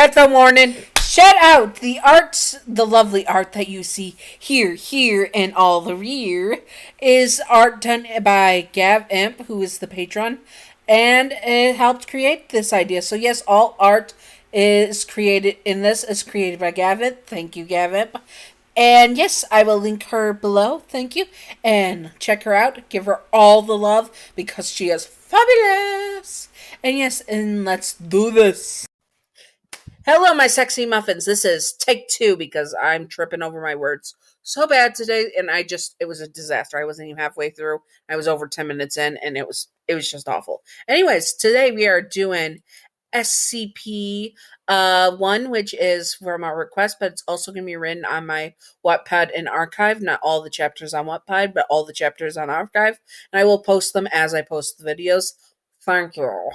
Hello, morning. Shout out the arts, the lovely art that you see here, and all the rear is art done by Gav Imp, who is the patron, and it helped create this idea. So yes, all art is created in this is created by Gavin. Thank you, Gavin. And yes, I will link her below. Thank you. And check her out. Give her all the love because she is fabulous. And yes, and let's do this. Hello, my sexy muffins. This is take two because I'm tripping over my words so bad today, and it was a disaster. I wasn't even halfway through. I was over 10 minutes in, and it was just awful. Anyways, today we are doing SCP 1, which is from our request, but it's also going to be written on my Wattpad and archive. Not all the chapters on Wattpad, but all the chapters on archive. And I will post them as I post the videos. Thank you.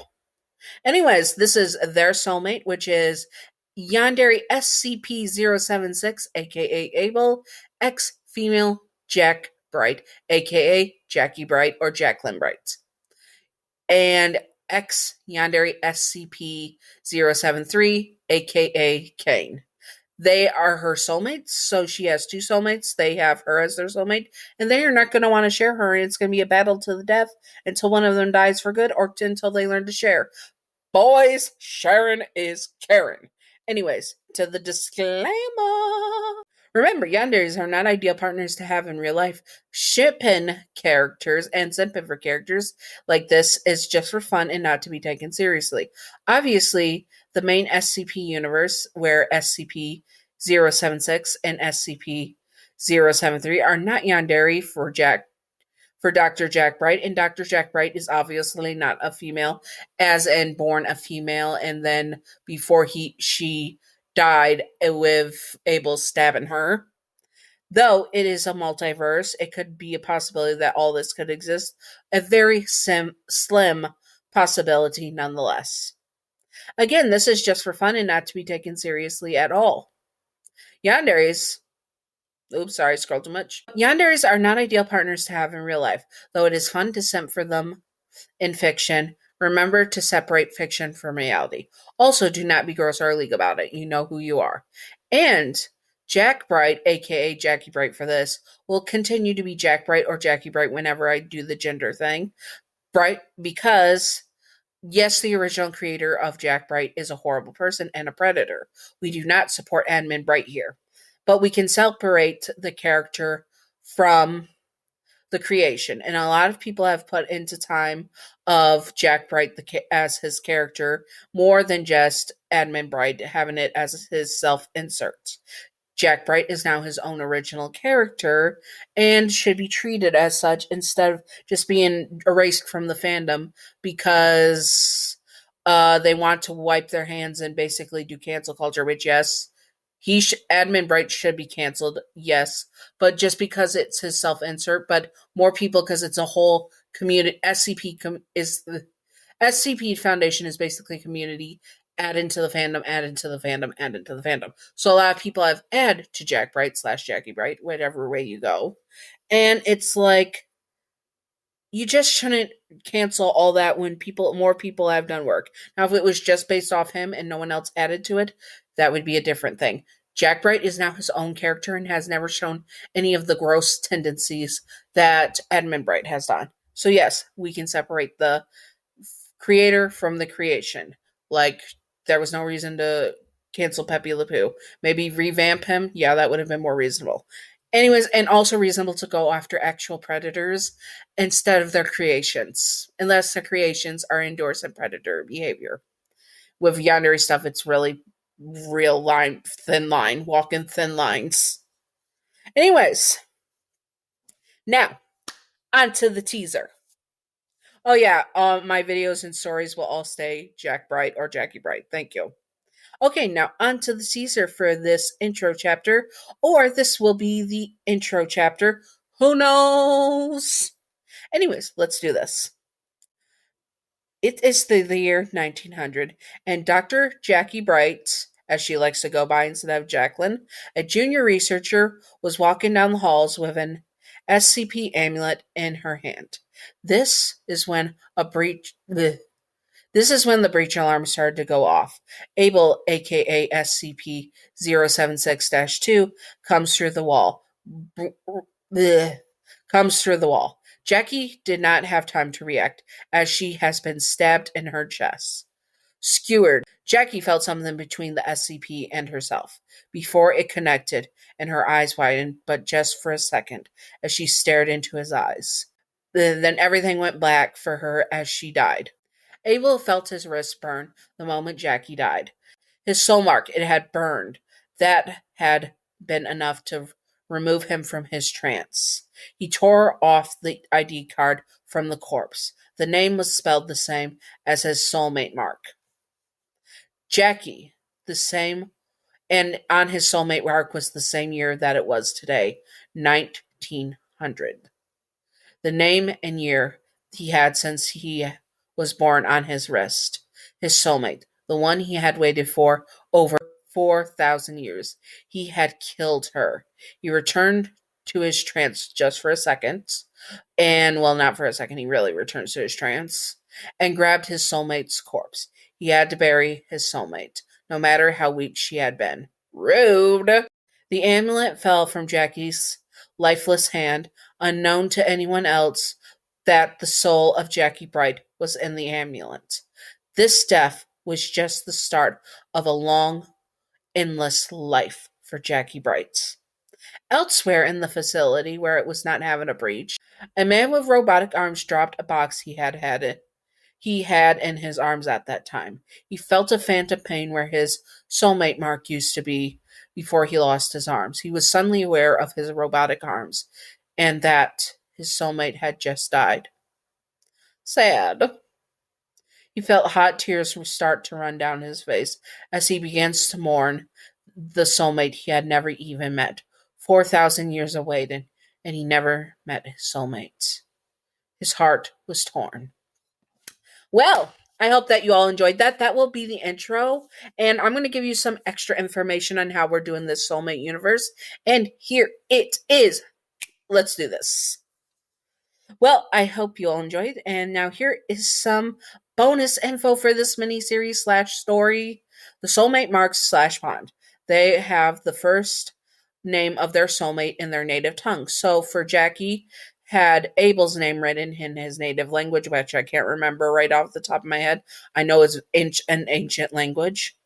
Anyways, this is their soulmate, which is Yandere SCP-076, aka Abel, ex-female Jack Bright, aka Jackie Bright or Jacqueline Bright, and ex-Yandere SCP-073, aka Cain. They are her soulmates, so she has two soulmates. They have her as their soulmate, and they are not going to want to share her, and it's going to be a battle to the death until one of them dies for good or until they learn to share. Boys, sharing is caring. Anyways, to the disclaimer. Remember, Yanderes are not ideal partners to have in real life. Shipping characters and simping for characters like this is just for fun and not to be taken seriously. Obviously, the main SCP universe, where SCP-076 and SCP-073 are not Yandere for Dr. Jack Bright, and Dr. Jack Bright is obviously not a female, as in born a female, and then before she died with Abel stabbing her. Though it is a multiverse, it could be a possibility that all this could exist. A very slim possibility nonetheless. Again, this is just for fun and not to be taken seriously at all. Yanderes... Oops, sorry, I scrolled too much. Yanderes are not ideal partners to have in real life, though it is fun to simp for them in fiction. Remember to separate fiction from reality. Also, do not be gross or illegal about it. You know who you are. And Jack Bright, aka Jackie Bright for this, will continue to be Jack Bright or Jackie Bright whenever I do the gender thing. Bright, because yes, the original creator of Jack Bright is a horrible person and a predator. We do not support Admin Bright here. But we can separate the character from the creation. And a lot of people have put into time of Jack Bright as his character more than just Admin Bright having it as his self-insert. Jack Bright is now his own original character and should be treated as such instead of just being erased from the fandom because they want to wipe their hands and basically do cancel culture, which, yes, Admin Bright should be canceled, yes, but just because it's his self-insert, but more people because it's a whole community. SCP Foundation is basically community. Add into the fandom, add into the fandom, add into the fandom. So a lot of people have add to Jack Bright / Jackie Bright, whatever way you go. And it's like, you just shouldn't cancel all that when more people have done work. Now, if it was just based off him and no one else added to it, that would be a different thing. Jack Bright is now his own character and has never shown any of the gross tendencies that Admin Bright has done. So yes, we can separate the creator from the creation. Like, there was no reason to cancel Pepe Le Pew. Maybe revamp him. Yeah, that would have been more reasonable. Anyways, and also reasonable to go after actual predators instead of their creations. Unless the creations are endorsing predator behavior. With Yandere stuff, it's really real thin line, walking thin lines. Anyways, now, on to the teaser. Oh yeah, my videos and stories will all stay Jack Bright or Jackie Bright. Thank you. Okay, now on to the teaser for this intro chapter, or this will be the intro chapter. Who knows? Anyways, let's do this. It is the year 1900, and Dr. Jackie Bright, as she likes to go by instead of Jacqueline, a junior researcher, was walking down the halls with an SCP amulet in her hand. This is when a breach This is when the breach alarm started to go off. Abel, aka SCP 076-2, comes through the wall. Bleh. Comes through the wall. Jackie did not have time to react, as she has been stabbed in her chest. Skewered. Jackie felt something between the SCP and herself. Before it connected, and her eyes widened, but just for a second, as she stared into his eyes. Then everything went black for her as she died. Abel felt his wrist burn the moment Jackie died. His soul mark, it had burned. That had been enough to remove him from his trance. He tore off the ID card from the corpse. The name was spelled the same as his soulmate mark. Jackie, the same, and on his soulmate mark was the same year that it was today, 1900. The name and year he had since he was born on his wrist. His soulmate, the one he had waited for over 4,000 years. He had killed her. He returned to his trance just for a second. And, well, not for a second, he really returns to his trance. And grabbed his soulmate's corpse. He had to bury his soulmate, no matter how weak she had been. Rude! The amulet fell from Jackie's lifeless hand, unknown to anyone else that the soul of Jackie Bright was in the amulet. This death was just the start of a long, endless life for Jackie Bright. Elsewhere in the facility, where it was not having a breach, a man with robotic arms dropped a box he had in his arms at that time. He felt a phantom pain where his soulmate mark used to be before he lost his arms. He was suddenly aware of his robotic arms and that his soulmate had just died. Sad. He felt hot tears start to run down his face as he begins to mourn the soulmate he had never even met. 4,000 years awaited, and he never met his soulmate. His heart was torn. Well, I hope that you all enjoyed that. That will be the intro. And I'm going to give you some extra information on how we're doing this Soulmate universe. And here it is. Let's do this. Well, I hope you all enjoyed. And now here is some bonus info for this mini-series / story. The Soulmate marks / bond. They have the first name of their soulmate in their native tongue. So for Jackie, had Abel's name written in his native language, which I can't remember right off the top of my head. I know it's an ancient language.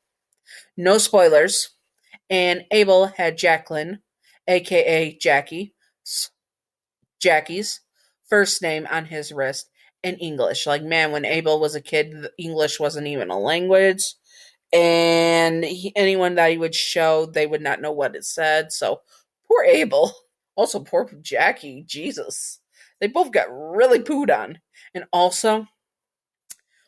No spoilers. And Abel had Jacqueline, aka Jackie's first name on his wrist in English. Like, man, when Abel was a kid, English wasn't even a language. And anyone that he would show, they would not know what it said. So, poor Abel. Also, poor Jackie. Jesus. They both got really pooed on. And also,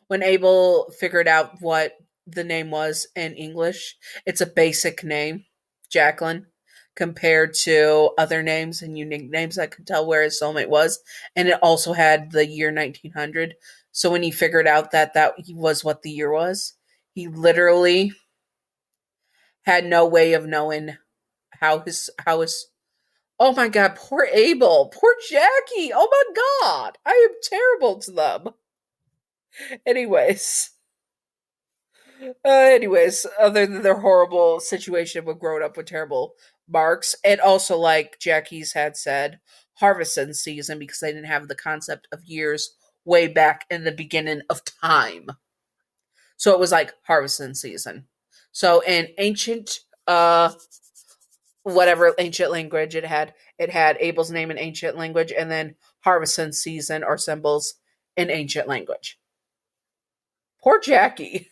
when Abel figured out what the name was in English, it's a basic name, Jacqueline, compared to other names and unique names that could tell where his soulmate was. And it also had the year 1900. So when he figured out that was what the year was, he literally had no way of knowing how his oh my god, poor Abel, poor Jackie, oh my god, I am terrible to them. Anyways, other than their horrible situation with growing up with terrible marks, and also, like Jackie's had said, harvesting season, because they didn't have the concept of years way back in the beginning of time. So it was like harvesting season. So in ancient whatever ancient language it had Abel's name in ancient language, and then harvesting season or symbols in ancient language. Poor Jackie.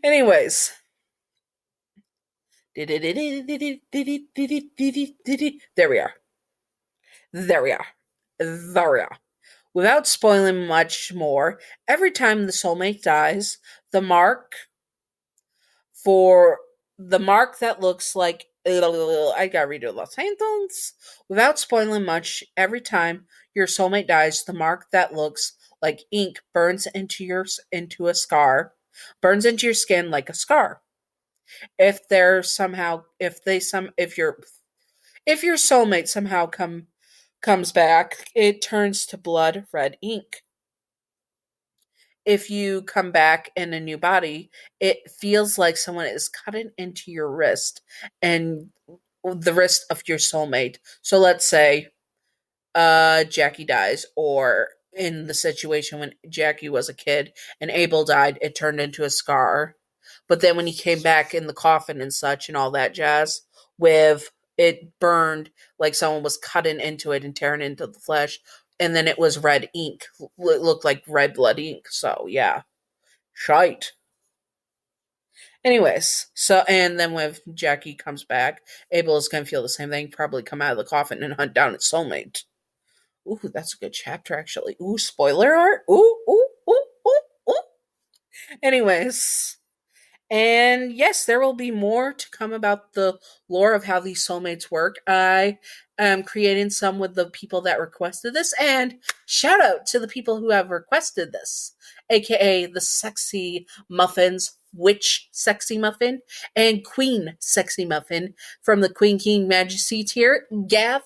Anyways. There we are. There we are. There we are. Without spoiling much more, every time the soulmate dies, the mark that looks like I gotta read it Los Angeles. Without spoiling much, every time your soulmate dies, the mark that looks like ink burns into your skin like a scar. If your soulmate somehow comes back, it turns to blood red ink. if you come back in a new body, it feels like someone is cutting into your wrist and the wrist of your soulmate. So let's say Jackie dies, or in the situation when Jackie was a kid and Abel died, it turned into a scar. But then when he came back in the coffin and such and all that jazz, with it burned like someone was cutting into it and tearing into the flesh, and then it was red ink. It looked like red blood ink. So yeah, shite. Anyways, so and then when Jackie comes back, Abel is gonna feel the same thing, probably come out of the coffin and hunt down its soulmate. Ooh, that's a good chapter, actually. Ooh, spoiler art. Ooh, ooh, ooh, ooh, ooh. Anyways, and yes, there will be more to come about the lore of how these soulmates work. I am creating some with the people that requested this, and shout out to the people who have requested this, aka the Sexy Muffins, Witch Sexy Muffin, and Queen Sexy Muffin from the Queen King Majesty tier. Gav,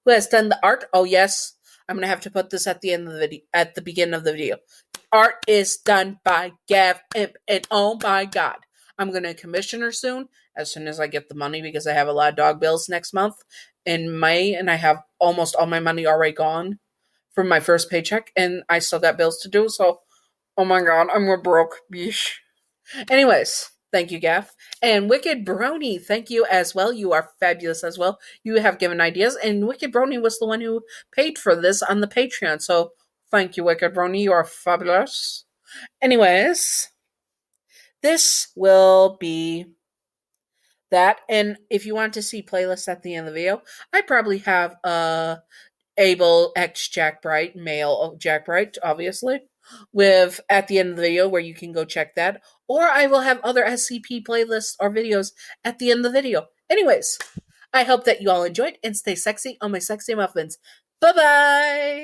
who has done the art. Oh yes, I'm gonna have to put this at the end of the video, at the beginning of the video. Art is done by Gav Imp, and oh my god, I'm going to commission her soon, as soon as I get the money, because I have a lot of dog bills next month in May, and I have almost all my money already gone from my first paycheck, and I still got bills to do, so, oh my god, I'm broke. Yeesh. Anyways, thank you, Gaff. And Wicked Brony, thank you as well. You are fabulous as well. You have given ideas, and Wicked Brony was the one who paid for this on the Patreon, so thank you, Wicked Brony. You are fabulous. Anyways, this will be that. And if you want to see playlists at the end of the video, I probably have Abel X Jack Bright, male Jack Bright, obviously, with at the end of the video where you can go check that. Or I will have other SCP playlists or videos at the end of the video. Anyways, I hope that you all enjoyed and stay sexy on my sexy muffins. Bye bye!